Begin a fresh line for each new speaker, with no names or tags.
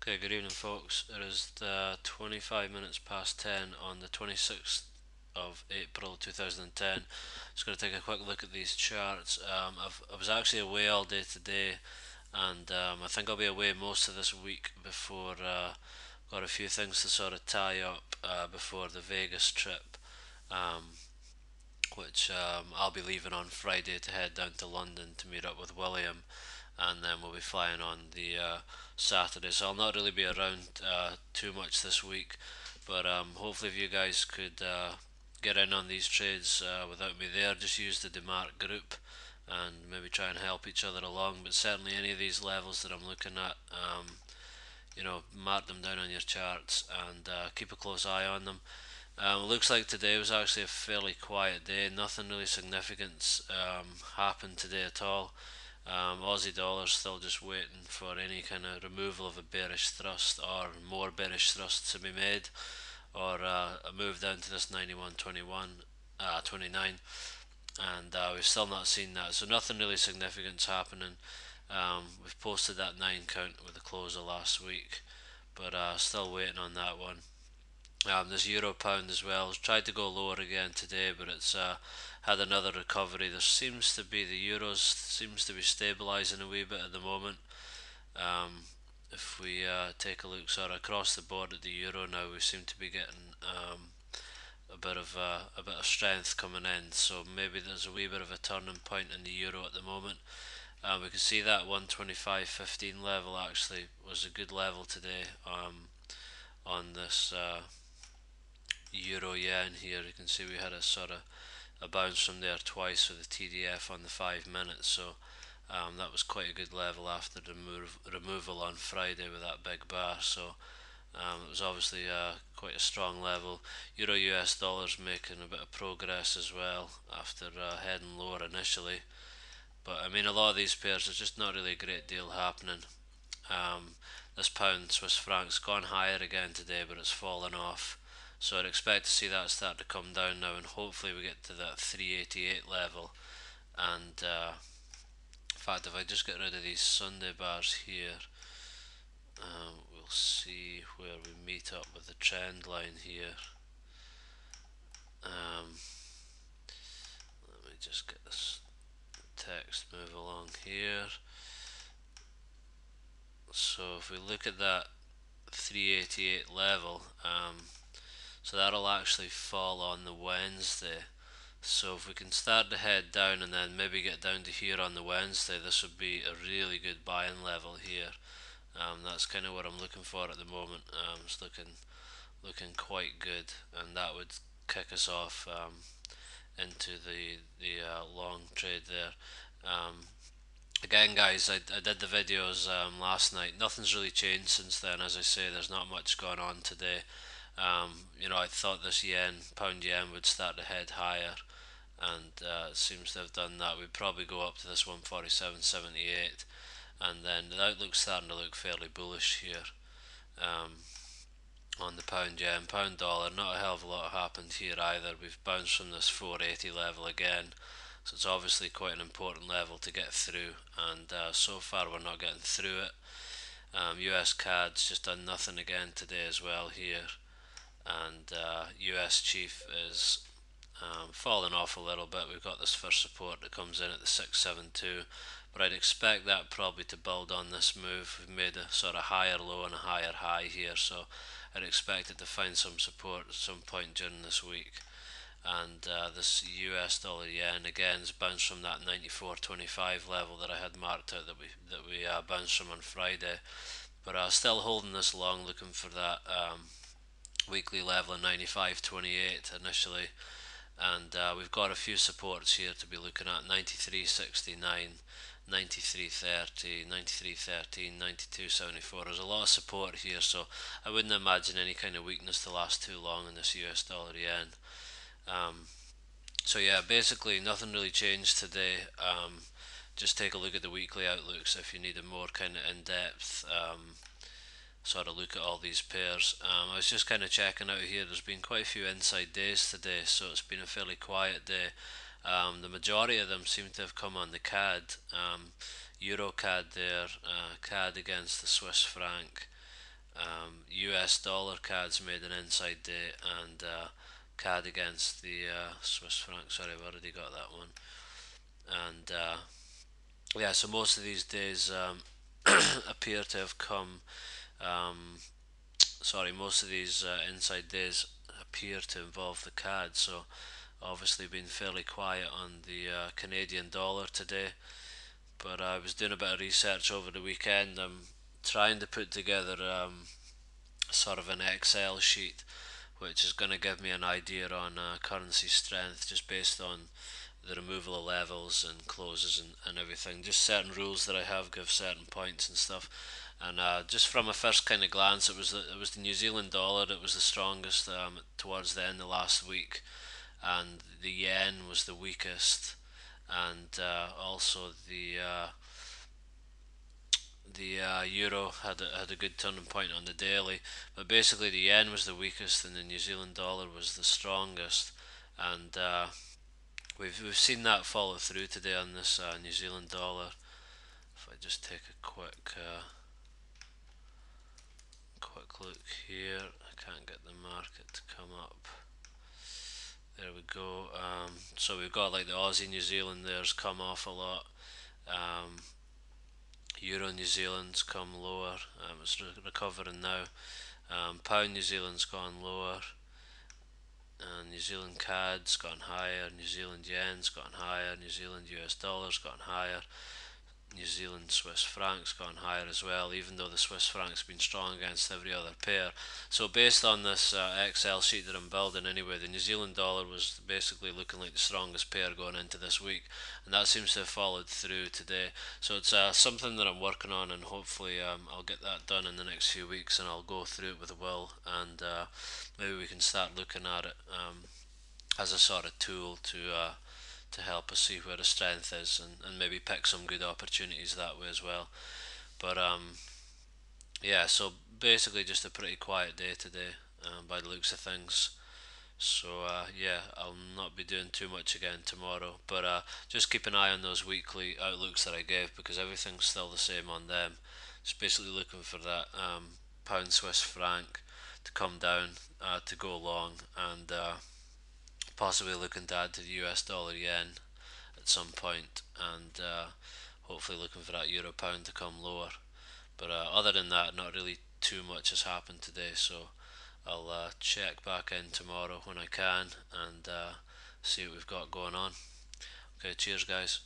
Okay, good evening, folks. It is the 25 minutes past 10 on the 26th of April 2010. Just going to take a quick look at these charts. I was actually away all day today, and I think I'll be away most of this week before got a few things to sort of tie up before the Vegas trip, um, which I'll be leaving on Friday to head down to London to meet up with William, and then we'll be flying on the Saturday. So I'll not really be around too much this week, but hopefully if you guys could get in on these trades without me there, just use the Demark group and maybe try and help each other along. But certainly any of these levels that I'm looking at, mark them down on your charts and keep a close eye on them. It looks like today was actually a fairly quiet day. Nothing really significant happened today at all. Aussie dollar still just waiting for any kind of removal of a bearish thrust or more bearish thrusts to be made, or a move down to this 91.21, 29, and we've still not seen that. So nothing really significant's happening. We've posted that 9 count with the close of last week, but still waiting on that one. This euro pound as well has tried to go lower again today, but it's had another recovery. There seems to be the euros seems to be stabilising a wee bit at the moment. If we take a look sort of across the board at the euro now, we seem to be getting a bit of strength coming in. So maybe there's a wee bit of a turning point in the euro at the moment. We can see that 125.15 level actually was a good level today on this euro yen here. You can see we had a sort of a bounce from there twice with the TDF on the 5 minutes, so that was quite a good level after the removal on Friday with that big bar. So it was obviously quite a strong level. Euro US dollars making a bit of progress as well after heading lower initially, but I mean a lot of these pairs there's just not really a great deal happening. Um, this pound Swiss franc's gone higher again today, but it's fallen off. So I'd expect to see that start to come down now, and hopefully we get to that 388 level. And in fact, if I just get rid of these Sunday bars here, we'll see where we meet up with the trend line here. Let me just get this text move along here. So if we look at that 388 level, so that'll actually fall on the Wednesday. So if we can start to head down and then maybe get down to here on the Wednesday, this would be a really good buying level here. That's kind of what I'm looking for at the moment. It's looking quite good, and that would kick us off into the long trade there. Again, guys, I did the videos last night. Nothing's really changed since then. As I say, there's not much going on today. I thought this pound yen would start to head higher, and it seems to have done that. We'd probably go up to this 147.78, and then the outlook's starting to look fairly bullish here on the pound yen. Pound dollar, not a hell of a lot happened here either. We've bounced from this 480 level again, so it's obviously quite an important level to get through, and so far we're not getting through it. US CAD's just done nothing again today as well here, and US Chief is falling off a little bit. We've got this first support that comes in at the 672, but I'd expect that probably to build on this move. We've made a sort of higher low and a higher high here, so I'd expect it to find some support at some point during this week. And this US dollar yen again has bounced from that 94.25 level that I had marked out that we bounced from on Friday, but still holding this long, looking for that weekly level of 95.28 initially, and we've got a few supports here to be looking at: 93.69, 93.30, 93.13, 92.74. There's a lot of support here, so I wouldn't imagine any kind of weakness to last too long in this US dollar yen. So yeah, basically nothing really changed today. Just take a look at the weekly outlooks if you need a more kind of in-depth sort of look at all these pairs. I was just kind of checking out here. There's been quite a few inside days today, so it's been a fairly quiet day. The majority of them seem to have come on the CAD, Euro CAD there, CAD against the Swiss franc, US dollar CAD's made an inside day, and CAD against the Swiss franc. Sorry, I've already got that one. And yeah, so most of these days appear to have come. Um, Sorry, most of these inside days appear to involve the CAD. So obviously been fairly quiet on the Canadian dollar today. But I was doing a bit of research over the weekend. I'm trying to put together sort of an Excel sheet which is going to give me an idea on currency strength just based on the removal of levels and closes and everything. Just certain rules that I have give certain points and stuff. And just from a first kind of glance, it was the New Zealand dollar that was the strongest towards the end of last week, and the yen was the weakest, and also the euro had a good turning point on the daily, but basically the yen was the weakest and the New Zealand dollar was the strongest, and we've seen that follow through today on this New Zealand dollar. If I just take a quick look here, I can't get the market to come up. There we go. So we've got like the Aussie New Zealand there's come off a lot. Um, Euro New Zealand's come lower. It's recovering now. Pound New Zealand's gone lower. New Zealand CAD's gone higher. New Zealand Yen's gone higher. New Zealand US Dollar's gone higher. New Zealand Swiss franc's gone higher as well, even though the Swiss franc's been strong against every other pair. So based on this Excel sheet that I'm building anyway, the New Zealand dollar was basically looking like the strongest pair going into this week, and that seems to have followed through today. So it's something that I'm working on, and hopefully I'll get that done in the next few weeks, and I'll go through it with Will, and maybe we can start looking at it as a sort of tool to help us see where the strength is, and maybe pick some good opportunities that way as well. But yeah, so basically just a pretty quiet day today by the looks of things. So yeah, I'll not be doing too much again tomorrow, but just keep an eye on those weekly outlooks that I gave because everything's still the same on them. Just basically looking for that pound Swiss franc to come down to go long, and possibly looking to add to the US dollar yen at some point, and hopefully looking for that euro pound to come lower. But other than that, not really too much has happened today, so I'll check back in tomorrow when I can and see what we've got going on. Okay, cheers, guys.